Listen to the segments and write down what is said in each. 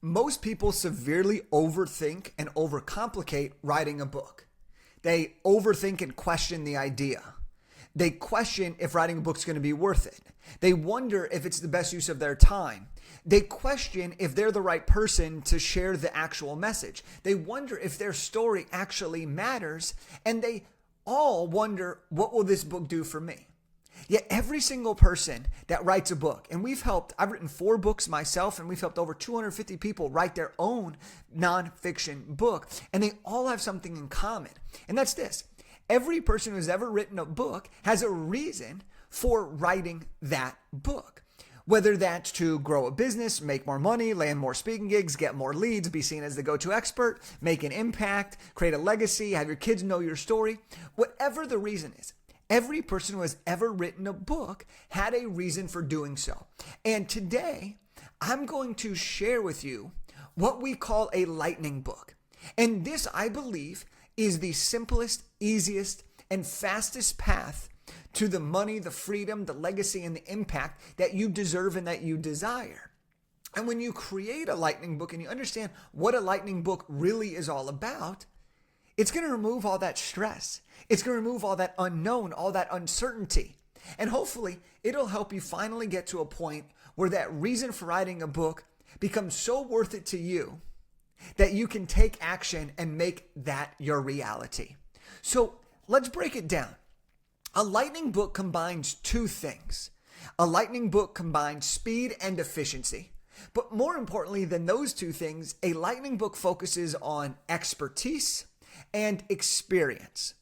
Most people severely overthink and overcomplicate writing a book. They overthink and question the idea. They question if writing a book is going to be worth it. They wonder if it's the best use of their time. They question if they're the right person to share the actual message. They wonder if their story actually matters. And they all wonder, what will this book do for me? Yet every single person that writes a book, and I've written 4 books myself, and we've helped over 250 people write their own nonfiction book, and they all have something in common. And that's this. Every person who's ever written a book has a reason for writing that book. Whether that's to grow a business, make more money, land more speaking gigs, get more leads, be seen as the go-to expert, make an impact, create a legacy, have your kids know your story. Whatever the reason is, every person who has ever written a book had a reason for doing so. And today, I'm going to share with you what we call a lightning book. And this, I believe, is the simplest, easiest, and fastest path to the money, the freedom, the legacy, and the impact that you deserve and that you desire. And when you create a lightning book and you understand what a lightning book really is all about, it's going to remove all that stress. It's going to remove all that unknown, all that uncertainty. And hopefully, it'll help you finally get to a point where that reason for writing a book becomes so worth it to you that you can take action and make that your reality. So let's break it down. A lightning book combines 2 things. A lightning book combines speed and efficiency. But more importantly than those 2 things, a lightning book focuses on expertise and experience.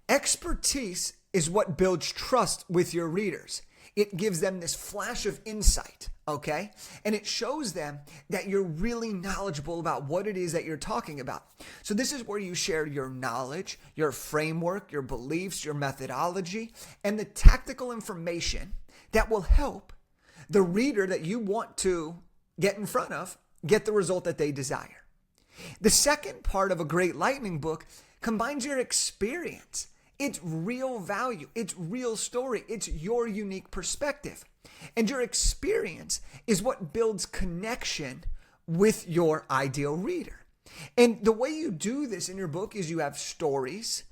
Expertise is what builds trust with your readers. It gives them this flash of insight, okay? And it shows them that you're really knowledgeable about what it is that you're talking about. So this is where you share your knowledge, your framework, your beliefs, your methodology, and the tactical information that will help the reader that you want to get in front of get the result that they desire. The second part of a great lightning book combines your experience. It's real value. It's real story. It's your unique perspective. And your experience is what builds connection with your ideal reader. And the way you do this in your book is you have stories,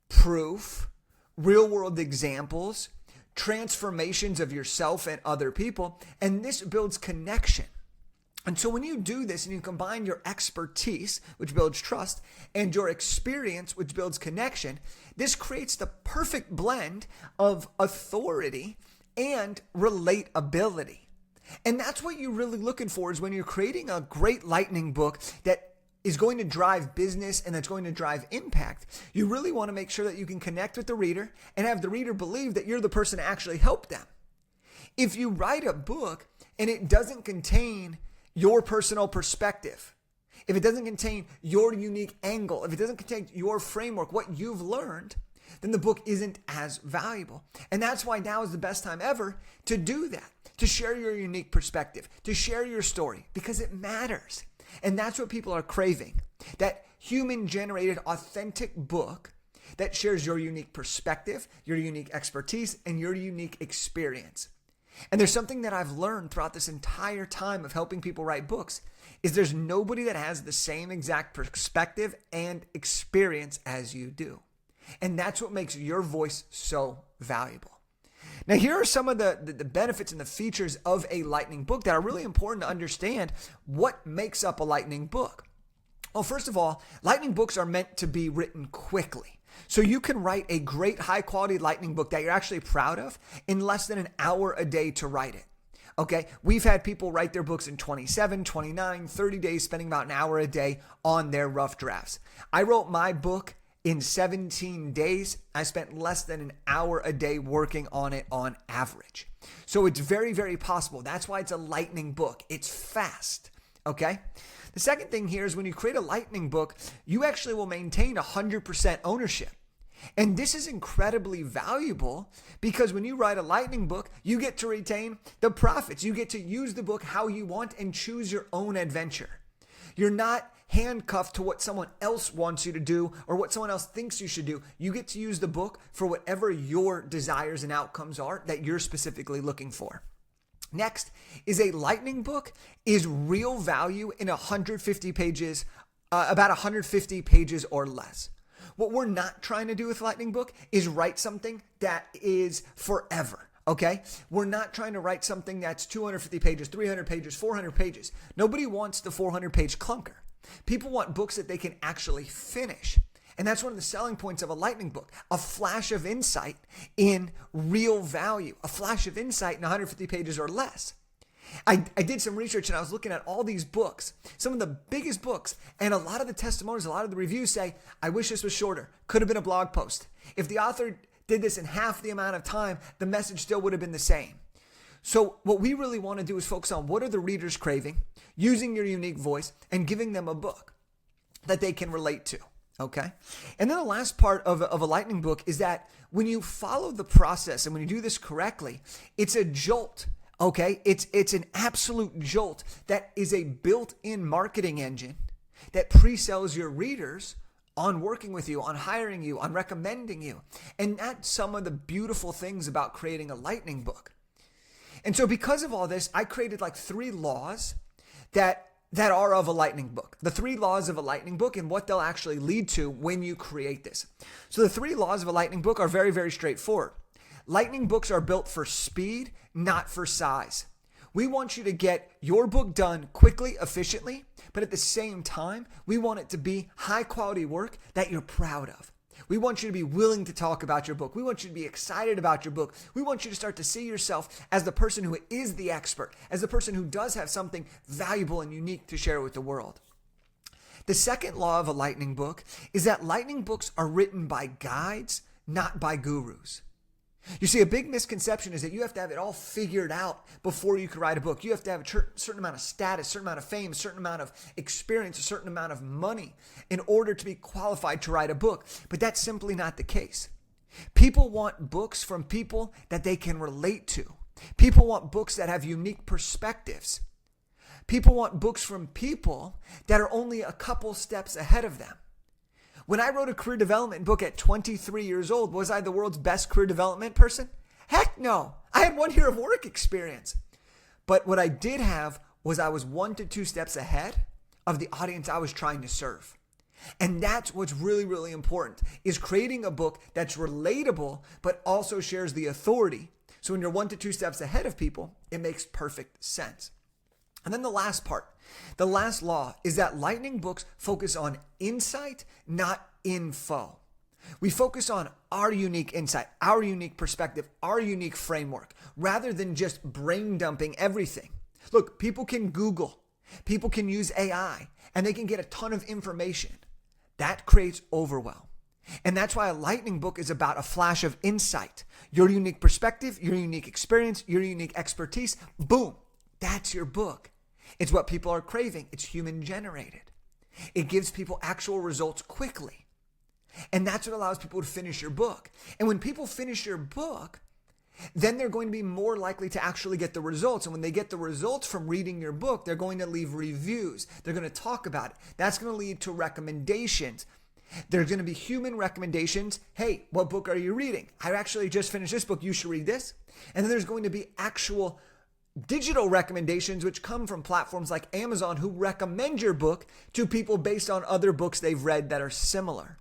proof, real world examples, transformations of yourself and other people, and this builds connection. And so when you do this and you combine your expertise, which builds trust, and your experience, which builds connection, this creates the perfect blend of authority and relatability. And that's what you're really looking for is when you're creating a great lightning book that is going to drive business and that's going to drive impact. You really want to make sure that you can connect with the reader and have the reader believe that you're the person to actually help them. If you write a book and it doesn't contain your personal perspective, if it doesn't contain your unique angle, if it doesn't contain your framework, what you've learned, then the book isn't as valuable. And that's why now is the best time ever to do that, to share your unique perspective, to share your story, because it matters. And that's what people are craving, that human-generated, authentic book that shares your unique perspective, your unique expertise, and your unique experience. And there's something that I've learned throughout this entire time of helping people write books is there's nobody that has the same exact perspective and experience as you do. And that's what makes your voice so valuable. Now, here are some of the benefits and the features of a lightning book that are really important to understand what makes up a lightning book. Well, first of all, lightning books are meant to be written quickly. So you can write a great high-quality lightning book that you're actually proud of in less than an hour a day to write it. Okay, we've had people write their books in 27, 29, 30 days, spending about an hour a day on their rough drafts. I wrote my book in 17 days. I spent less than an hour a day working on it on average. So it's very, very possible. That's why it's a lightning book. It's fast, okay? The second thing here is when you create a lightning book, you actually will maintain 100% ownership. And this is incredibly valuable because when you write a lightning book, you get to retain the profits. You get to use the book how you want and choose your own adventure. You're not handcuffed to what someone else wants you to do or what someone else thinks you should do. You get to use the book for whatever your desires and outcomes are that you're specifically looking for. Next is a lightning book is real value in 150 pages, about 150 pages or less. What we're not trying to do with lightning book is write something that is forever. Okay? We're not trying to write something that's 250 pages, 300 pages, 400 pages. Nobody wants the 400-page clunker. People want books that they can actually finish. And that's one of the selling points of a lightning book, a flash of insight in real value, a flash of insight in 150 pages or less. I did some research and I was looking at all these books, some of the biggest books, and a lot of the testimonials, a lot of the reviews say, I wish this was shorter. Could have been a blog post. If the author did this in half the amount of time, the message still would have been the same. So what we really want to do is focus on what are the readers craving, using your unique voice, and giving them a book that they can relate to. Okay. And then the last part of a lightning book is that when you follow the process and when you do this correctly, it's a jolt. Okay. It's an absolute jolt that is a built-in marketing engine that pre-sells your readers on working with you, on hiring you, on recommending you. And that's some of the beautiful things about creating a lightning book. And so because of all this, I created like 3 laws that are of a lightning book. The 3 laws of a lightning book and what they'll actually lead to when you create this. So the 3 laws of a lightning book are very, very straightforward. Lightning books are built for speed, not for size. We want you to get your book done quickly, efficiently, but at the same time, we want it to be high quality work that you're proud of. We want you to be willing to talk about your book. We want you to be excited about your book. We want you to start to see yourself as the person who is the expert, as the person who does have something valuable and unique to share with the world. The second law of a lightning book is that lightning books are written by guides, not by gurus. You see, a big misconception is that you have to have it all figured out before you can write a book. You have to have a certain amount of status, a certain amount of fame, a certain amount of experience, a certain amount of money in order to be qualified to write a book. But that's simply not the case. People want books from people that they can relate to. People want books that have unique perspectives. People want books from people that are only a couple steps ahead of them. When I wrote a career development book at 23 years old, was I the world's best career development person? Heck no. I had 1 year of work experience. But what I did have was I was 1 to 2 steps ahead of the audience I was trying to serve. And that's what's really, really important, is creating a book that's relatable, but also shares the authority. So when you're 1 to 2 steps ahead of people, it makes perfect sense. And then the last part, the last law is that lightning books focus on insight, not info. We focus on our unique insight, our unique perspective, our unique framework, rather than just brain dumping everything. Look, people can Google, people can use AI, and they can get a ton of information. That creates overwhelm. And that's why a lightning book is about a flash of insight, your unique perspective, your unique experience, your unique expertise. Boom, that's your book. It's what people are craving. It's human generated. It gives people actual results quickly. And that's what allows people to finish your book. And when people finish your book, then they're going to be more likely to actually get the results. And when they get the results from reading your book, they're going to leave reviews. They're going to talk about it. That's going to lead to recommendations. There's going to be human recommendations. Hey, what book are you reading? I actually just finished this book. You should read this. And then there's going to be actual digital recommendations, which come from platforms like Amazon, who recommend your book to people based on other books they've read that are similar.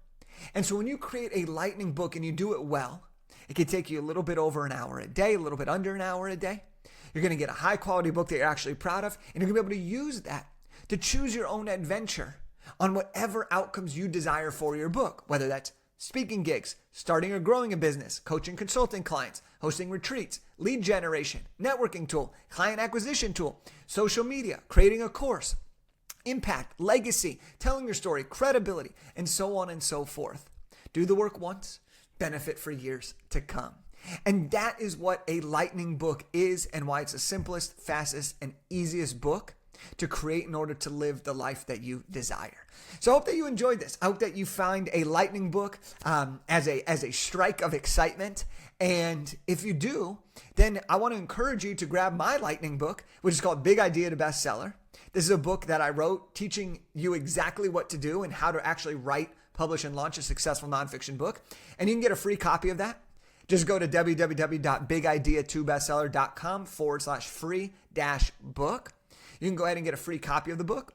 And so when you create a lightning book and you do it well, it can take you a little bit over an hour a day, a little bit under an hour a day. You're going to get a high quality book that you're actually proud of, and you're going to be able to use that to choose your own adventure on whatever outcomes you desire for your book, whether that's speaking gigs, starting or growing a business, coaching, consulting clients, hosting retreats, lead generation, networking tool, client acquisition tool, social media, creating a course, impact, legacy, telling your story, credibility, and so on and so forth. Do the work once, benefit for years to come. And that is what a lightning book is and why it's the simplest, fastest, and easiest book to create in order to live the life that you desire. So I hope that you enjoyed this. I hope that you find a lightning book as a strike of excitement. And if you do, then I want to encourage you to grab my lightning book, which is called Big Idea to Bestseller. This is a book that I wrote teaching you exactly what to do and how to actually write, publish, and launch a successful nonfiction book. And you can get a free copy of that. Just go to www.bigidea2bestseller.com/free-book. You can go ahead and get a free copy of the book.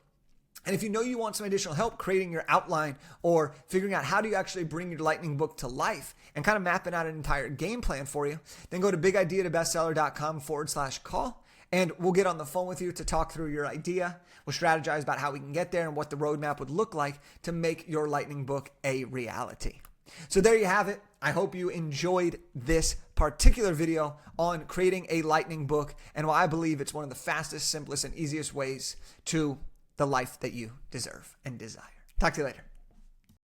And if you know you want some additional help creating your outline or figuring out how do you actually bring your lightning book to life and kind of mapping out an entire game plan for you, then go to bigidea2bestseller.com/call and we'll get on the phone with you to talk through your idea. We'll strategize about how we can get there and what the roadmap would look like to make your lightning book a reality. So there you have it. I hope you enjoyed this particular video on creating a lightning book and why I believe it's one of the fastest, simplest, and easiest ways to the life that you deserve and desire. Talk to you later.